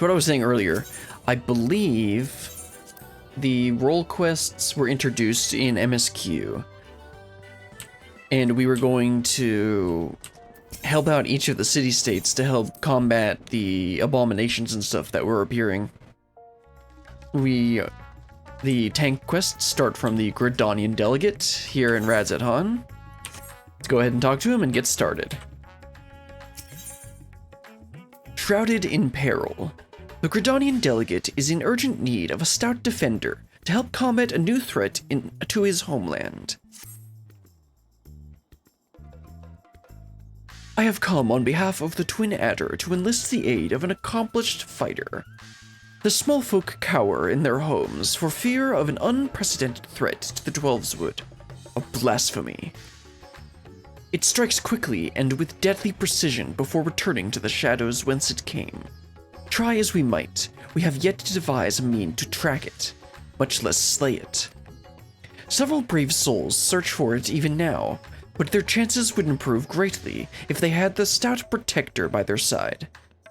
what I was saying earlier, I believe the role quests were introduced in MSQ, and we were going to help out each of the city-states to help combat the abominations and stuff that were appearing. The tank quests start from the Gridanian delegate here in Radzat-Han. Let's go ahead and talk to him and get started. Shrouded in peril. The Gridanian delegate is in urgent need of a stout defender to help combat a new threat to his homeland. I have come on behalf of the Twin Adder to enlist the aid of an accomplished fighter. The small folk cower in their homes for fear of an unprecedented threat to the Twelves Wood, a blasphemy. It strikes quickly and with deadly precision before returning to the shadows whence it came. Try as we might, we have yet to devise a mean to track it, much less slay it. Several brave souls search for it even now, but their chances would improve greatly if they had the stout protector by their side.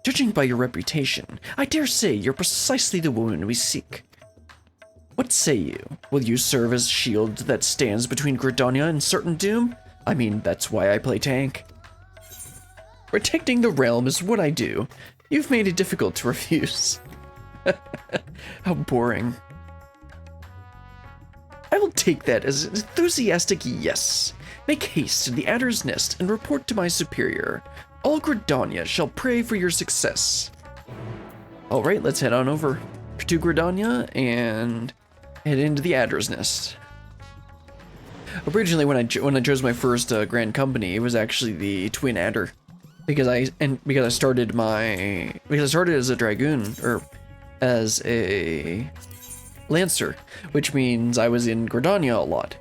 Judging by your reputation, I dare say you're precisely the woman we seek. What say you? Will you serve as shield that stands between Gridania and certain doom? I mean, that's why I play tank. Protecting the realm is what I do. You've made it difficult to refuse. How boring. I will take that as an enthusiastic yes. Make haste to the Adder's Nest and report to my superior. All Gridania shall pray for your success. Alright, let's head on over to Gridania and head into the Adder's Nest. Originally, when I chose my first Grand Company, it was actually the Twin Adder, because I started as a Dragoon, or as a Lancer, which means I was in Gridania a lot.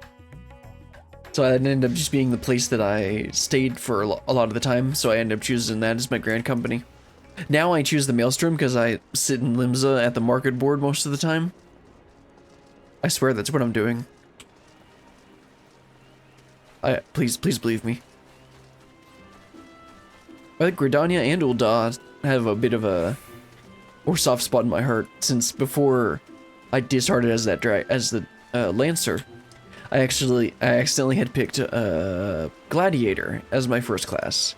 So I ended up just being the place that I stayed for a lot of the time, so I ended up choosing that as my Grand Company. Now I choose the Maelstrom because I sit in Limsa at the market board most of the time. I swear that's what I'm doing. Please believe me. I think Gridania and Ul'dah have a bit of a more soft spot in my heart, since before I started as the Lancer, I accidentally had picked Gladiator as my first class.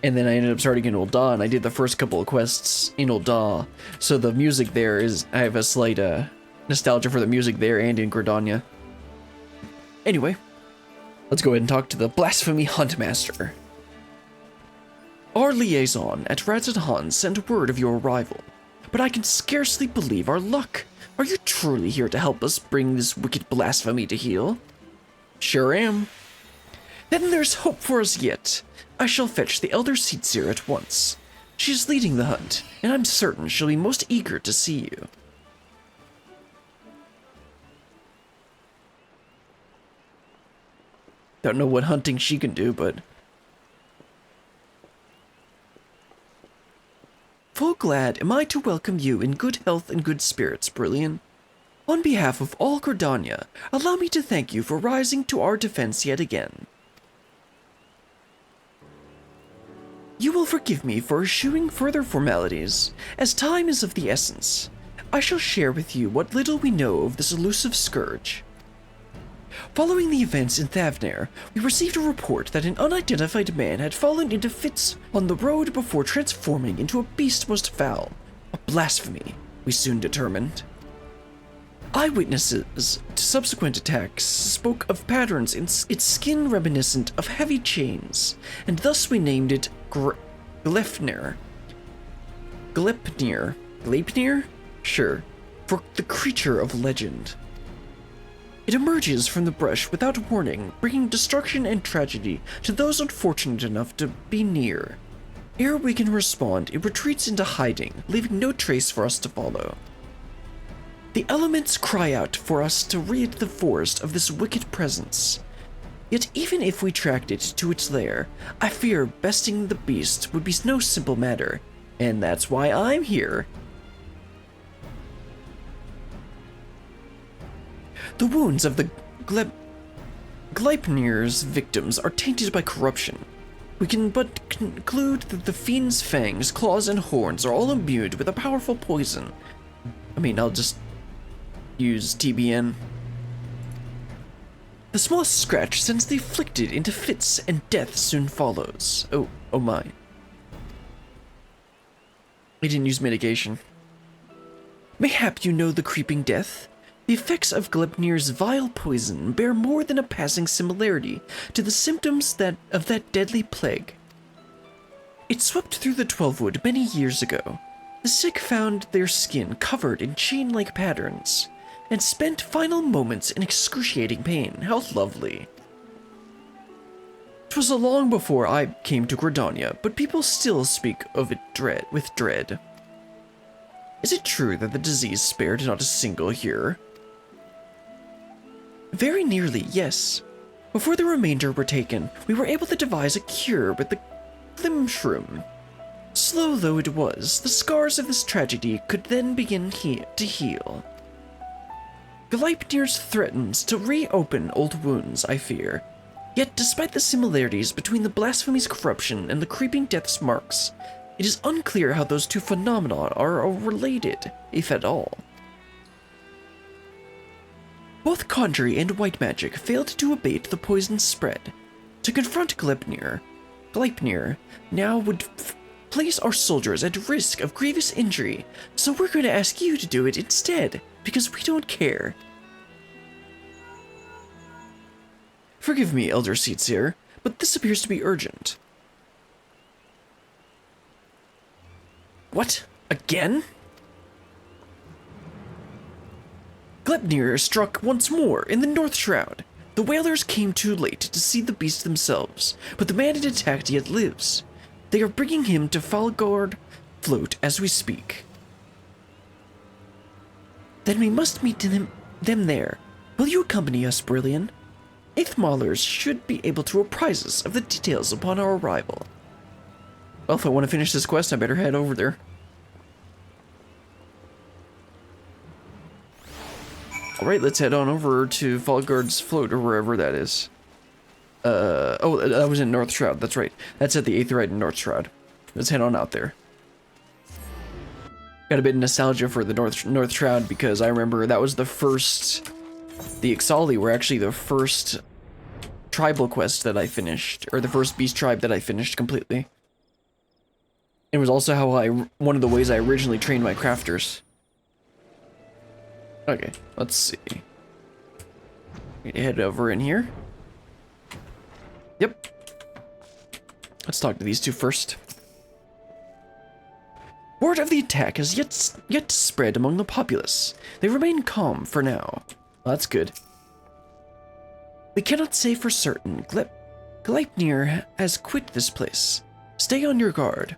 And then I ended up starting in Ul'dah, and I did the first couple of quests in Ul'dah, so the music there I have a slight nostalgia for the music there and in Gridania. Anyway, let's go ahead and talk to the Blasphemy Huntmaster. Our liaison at Radzat-Han sent word of your arrival, but I can scarcely believe our luck. Are you truly here to help us bring this wicked blasphemy to heel? Sure am. Then there's hope for us yet. I shall fetch the Elder Seatseer at once. She is leading the hunt, and I'm certain she'll be most eager to see you. Don't know what hunting she can do, but... Full glad am I to welcome you in good health and good spirits, Brilliant. On behalf of all Gridania, allow me to thank you for rising to our defense yet again. You will forgive me for eschewing further formalities, as time is of the essence. I shall share with you what little we know of this elusive scourge. Following the events in Thavnair, we received a report that an unidentified man had fallen into fits on the road before transforming into a beast most foul, a blasphemy, we soon determined. Eyewitnesses to subsequent attacks spoke of patterns in its skin reminiscent of heavy chains, and thus we named it Gleipnir? Sure, for the creature of legend. It emerges from the brush without warning, bringing destruction and tragedy to those unfortunate enough to be near. Ere we can respond, it retreats into hiding, leaving no trace for us to follow. The elements cry out for us to rid the forest of this wicked presence. Yet even if we tracked it to its lair, I fear besting the beast would be no simple matter, and that's why I'm here. The wounds of the Gleipnir's victims are tainted by corruption. We can but conclude that the fiend's fangs, claws, and horns are all imbued with a powerful poison. I mean, I'll just use TBN. The smallest scratch sends the afflicted into fits, and death soon follows. Oh my. I didn't use mitigation. Mayhap you know the creeping death? The effects of Gleipnir's vile poison bear more than a passing similarity to the symptoms of that deadly plague. It swept through the Twelvewood many years ago. The sick found their skin covered in chain-like patterns, and spent final moments in excruciating pain. How lovely. 'Twas a long before I came to Gridania, but people still speak of it with dread. Is it true that the disease spared not a single here? Very nearly, yes. Before the remainder were taken, we were able to devise a cure with the Glimshroom. Slow though it was, the scars of this tragedy could then begin to heal. Gleipnir threatens to reopen old wounds, I fear. Yet, despite the similarities between the Blasphemy's corruption and the creeping death's marks, it is unclear how those two phenomena are related, if at all. Both conjury and white magic failed to abate the poison's spread. To confront Gleipnir now would place our soldiers at risk of grievous injury, so we're going to ask you to do it instead, because we don't care. Forgive me, Elder Seatseer, but this appears to be urgent. What? Again? Gleipnir struck once more in the North Shroud. The whalers came too late to see the beast themselves, but the man it attacked yet lives. They are bringing him to Falgard Float as we speak. Then we must meet them there. Will you accompany us, Brillian? 8th Maulers should be able to apprise us of the details upon our arrival. Well, if I want to finish this quest, I better head over there. Alright, let's head on over to Falgard's Float, or wherever that is. Oh, that was in North Shroud, that's right. That's at the 8th Rite in North Shroud. Let's head on out there. Got a bit of nostalgia for the North Shroud, because I remember that was the first... The Ixali were actually the first tribal quest that I finished, or the first beast tribe that I finished completely. It was also how one of the ways I originally trained my crafters. Okay, let's see. Head over in here. Yep. Let's talk to these two first. Word of the attack has yet to spread among the populace. They remain calm for now. Well, that's good. We cannot say for certain. Gleipnir has quit this place. Stay on your guard.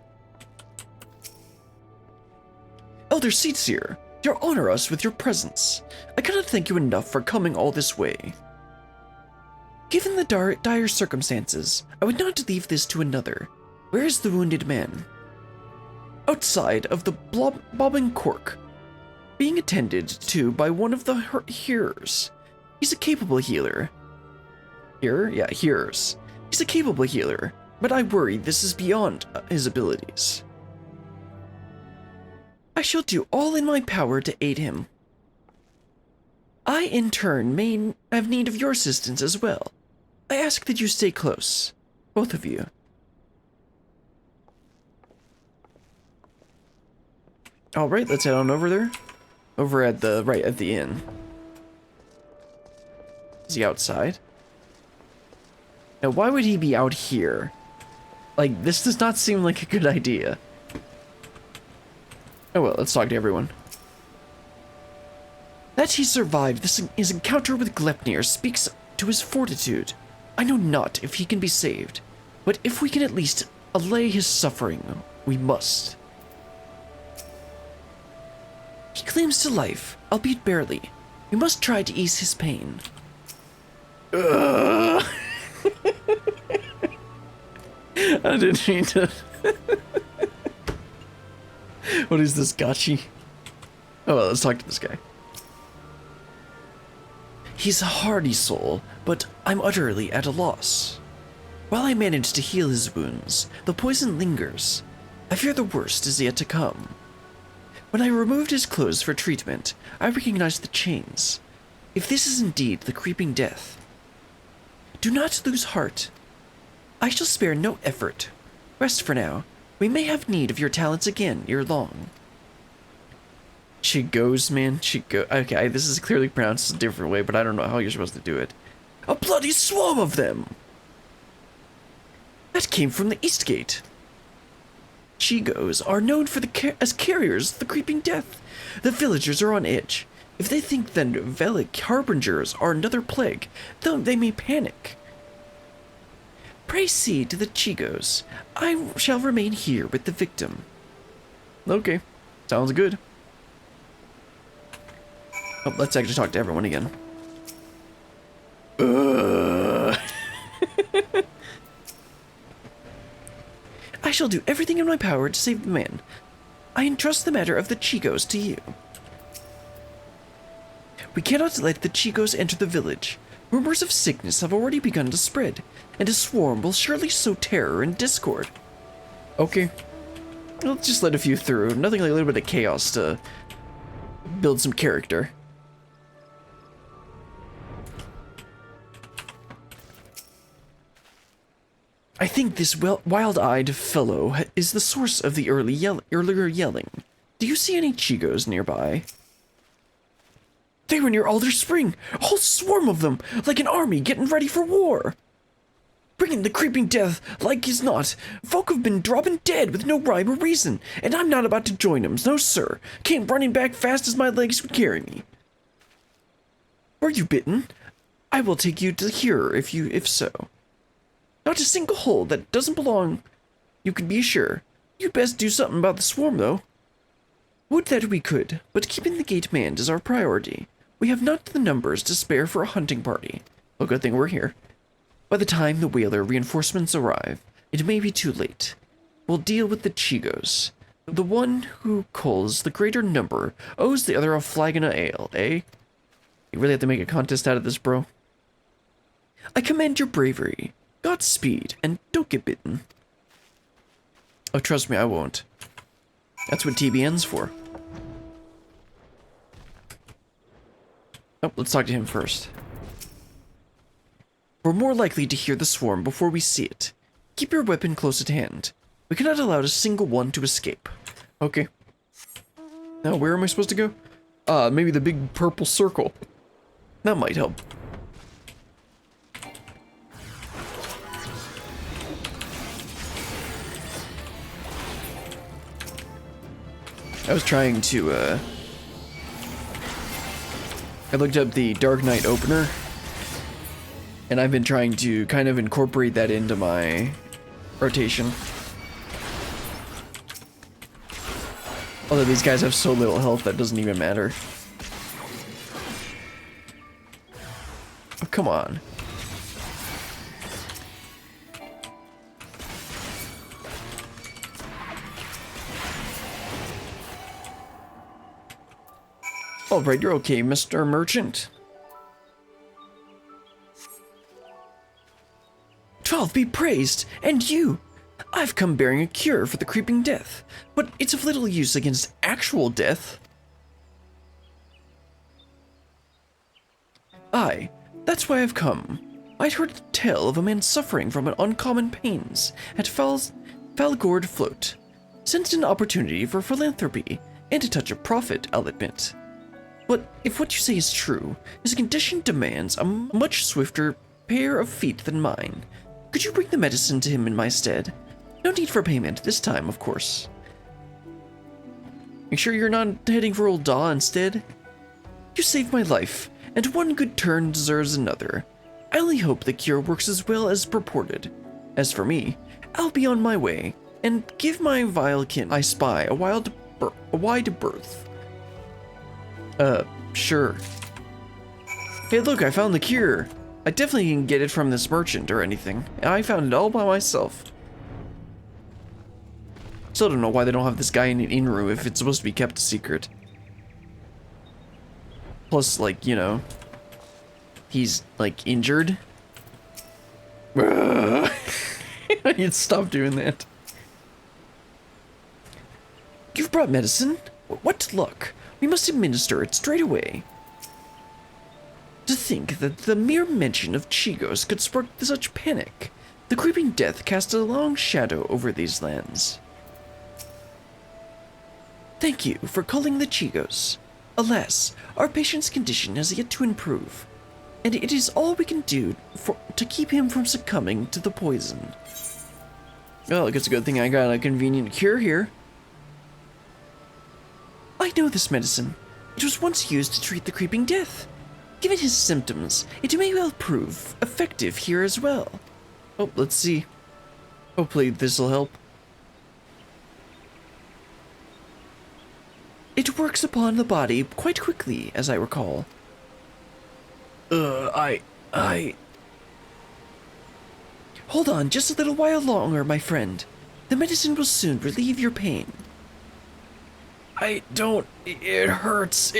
Elder Seatseer, you honor us with your presence. I cannot thank you enough for coming all this way. Given the dire circumstances, I would not leave this to another. Where is the wounded man? Outside of the bobbing cork, being attended to by one of the hearers. He's a capable healer. Hearer? Yeah, hearers. He's a capable healer, but I worry this is beyond his abilities. I shall do all in my power to aid him. I, in turn, may have need of your assistance as well. I ask that you stay close, both of you. Alright, let's head on over there. Over at the, right at the inn. Is he outside? Now, why would he be out here? Like, this does not seem like a good idea. Oh well, let's talk to everyone. That he survived his encounter with Gleipnir speaks to his fortitude. I know not if he can be saved, but if we can at least allay his suffering, we must. He claims to life, albeit barely. We must try to ease his pain. I didn't mean to... What is this, Gachi? Oh well, let's talk to this guy. He's a hardy soul, but I'm utterly at a loss. While I manage to heal his wounds, the poison lingers. I fear the worst is yet to come. When I removed his clothes for treatment, I recognized the chains. If this is indeed the creeping death, do not lose heart. I shall spare no effort. Rest for now. We may have need of your talents again ere long. She goes, man. She go. Okay, this is clearly pronounced a different way, but I don't know how you're supposed to do it. A bloody swarm of them! That came from the East Gate. Chigos are known for as carriers of the creeping death. The villagers are on edge. If they think that Velic harbingers are another plague, they may panic. Pray see to the Chigos. I shall remain here with the victim. Okay, sounds good. Oh, let's actually talk to everyone again. I shall do everything in my power to save the man. I entrust the matter of the Chigos to you. We cannot let the Chigos enter the village. Rumors of sickness have already begun to spread, and a swarm will surely sow terror and discord. Okay. Let's just let a few through. Nothing like a little bit of chaos to build some character. I think this wild-eyed fellow is the source of the earlier yelling. Do you see any Chigos nearby? They were near Alder Spring, a whole swarm of them, like an army getting ready for war. Bringing the creeping death like as not. Folk have been dropping dead with no rhyme or reason, and I'm not about to join them, no sir. Came running back fast as my legs would carry me. Were you bitten? I will take you to here if so. Not a single hole that doesn't belong, you can be sure. You'd best do something about the swarm, though. Would that we could, but keeping the gate manned is our priority. We have not the numbers to spare for a hunting party. Well, good thing we're here. By the time the whaler reinforcements arrive, it may be too late. We'll deal with the Chigos. The one who culls the greater number owes the other a flagon of ale, eh? You really have to make a contest out of this, bro? I commend your bravery. Godspeed, and don't get bitten. Oh, trust me, I won't. That's what TBN's for. Oh, let's talk to him first. We're more likely to hear the swarm before we see it. Keep your weapon close at hand. We cannot allow a single one to escape. Okay. Now, where am I supposed to go? Maybe the big purple circle. That might help. I was trying to, I looked up the Dark Knight opener, and I've been trying to kind of incorporate that into my rotation. Although these guys have so little health, that doesn't even matter. Oh, come on. Alright, you're okay, Mr. Merchant. 12 be praised, and you! I've come bearing a cure for the creeping death, but it's of little use against actual death. Aye, that's why I've come. I'd heard tell of a man suffering from an uncommon pains at Falgord Float. Sensed an opportunity for philanthropy, and a touch of profit, I'll admit. But if what you say is true, his condition demands a much swifter pair of feet than mine. Could you bring the medicine to him in my stead? No need for payment this time, of course. Make sure you're not heading for old Daw instead. You saved my life, and one good turn deserves another. I only hope the cure works as well as purported. As for me, I'll be on my way, and give my vile kin I spy a wide berth. Sure. Hey, look, I found the cure. I definitely didn't get it from this merchant or anything. I found it all by myself. Still don't know why they don't have this guy in an inn room if it's supposed to be kept a secret. Plus, like, you know, he's, like, injured. You'd stop doing that. You've brought medicine? What luck. We must administer it straight away. To think that the mere mention of Chigos could spark such panic. The creeping death cast a long shadow over these lands. Thank you for calling the Chigos. Alas, our patient's condition has yet to improve, and it is all we can do to keep him from succumbing to the poison. Well, it's a good thing I got a convenient cure here. I know this medicine. It was once used to treat the creeping death. Given his symptoms, it may well prove effective here as well. Oh, let's see. Hopefully this'll help. It works upon the body quite quickly, as I recall. Hold on just a little while longer, my friend. The medicine will soon relieve your pain. It hurts,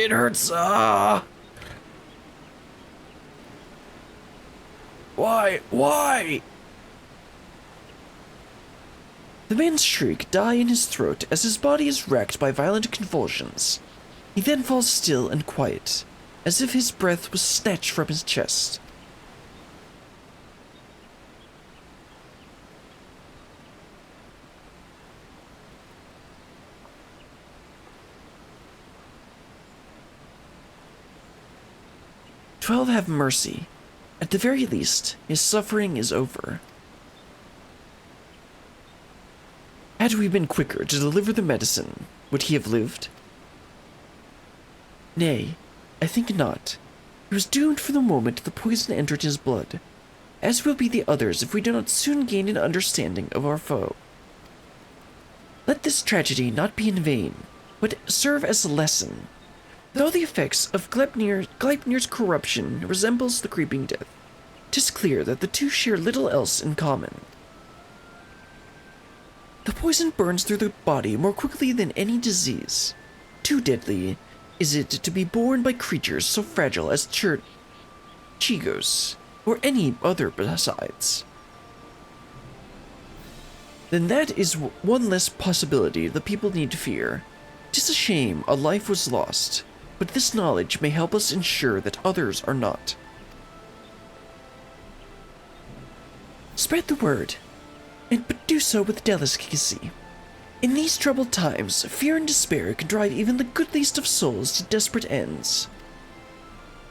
Why? The man's shriek dies in his throat as his body is racked by violent convulsions. He then falls still and quiet, as if his breath was snatched from his chest. "12 have mercy. At the very least, his suffering is over." Had we been quicker to deliver the medicine, would he have lived? Nay, I think not. He was doomed from the moment the poison entered his blood, as will be the others if we do not soon gain an understanding of our foe. Let this tragedy not be in vain, but serve as a lesson. Though the effects of Gleipnir's corruption resembles the creeping death, 'tis clear that the two share little else in common. The poison burns through the body more quickly than any disease. Too deadly is it to be borne by creatures so fragile as Chigos, or any other besides. Then that is one less possibility the people need to fear. 'Tis a shame a life was lost, but this knowledge may help us ensure that others are not. Spread the word, but do so with delicacy. In these troubled times, fear and despair can drive even the goodliest of souls to desperate ends.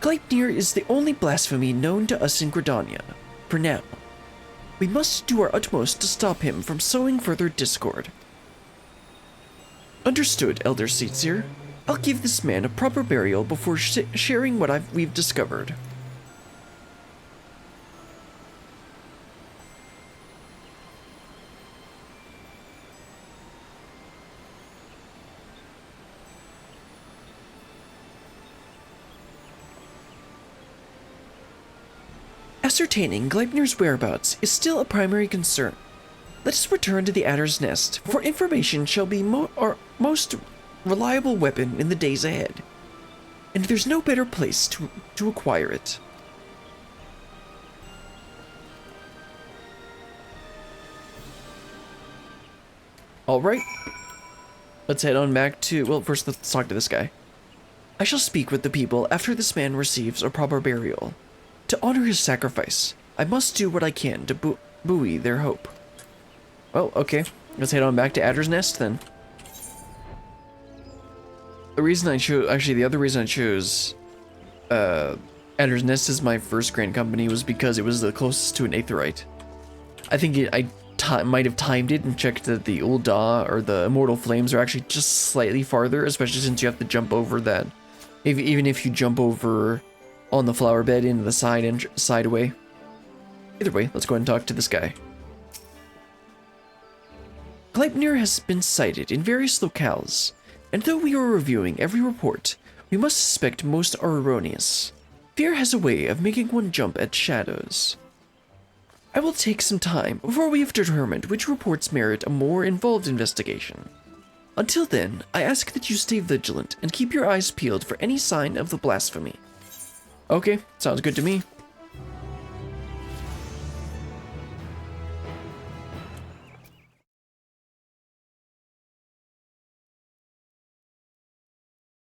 Gleipnir is the only blasphemy known to us in Gridania, for now. We must do our utmost to stop him from sowing further discord. Understood, Elder Seatsir. I'll give this man a proper burial before sharing what we've discovered. Ascertaining Gleipnir's whereabouts is still a primary concern. Let us return to the Adder's Nest, for information shall be our most reliable weapon in the days ahead, and there's no better place to acquire it. Alright, let's head on back to, well, first let's talk to this guy. I shall speak with the people after this man receives a proper burial. To honor his sacrifice, I must do what I can to buoy their hope. Well, okay, let's head on back to Adder's Nest then. The reason I chose, actually the other reason I chose Adder's Nest as my first Grand Company was because it was the closest to an Aetherite. I think I might have timed it and checked that the Ul'dah or the Immortal Flames are actually just slightly farther, especially since you have to jump over that. Even if you jump over on the flower bed into the sideway. Either way, let's go ahead and talk to this guy. Gleipnir has been sighted in various locales, and though we are reviewing every report, we must suspect most are erroneous. Fear has a way of making one jump at shadows. I will take some time before we have determined which reports merit a more involved investigation. Until then, I ask that you stay vigilant and keep your eyes peeled for any sign of the blasphemy. Okay, sounds good to me.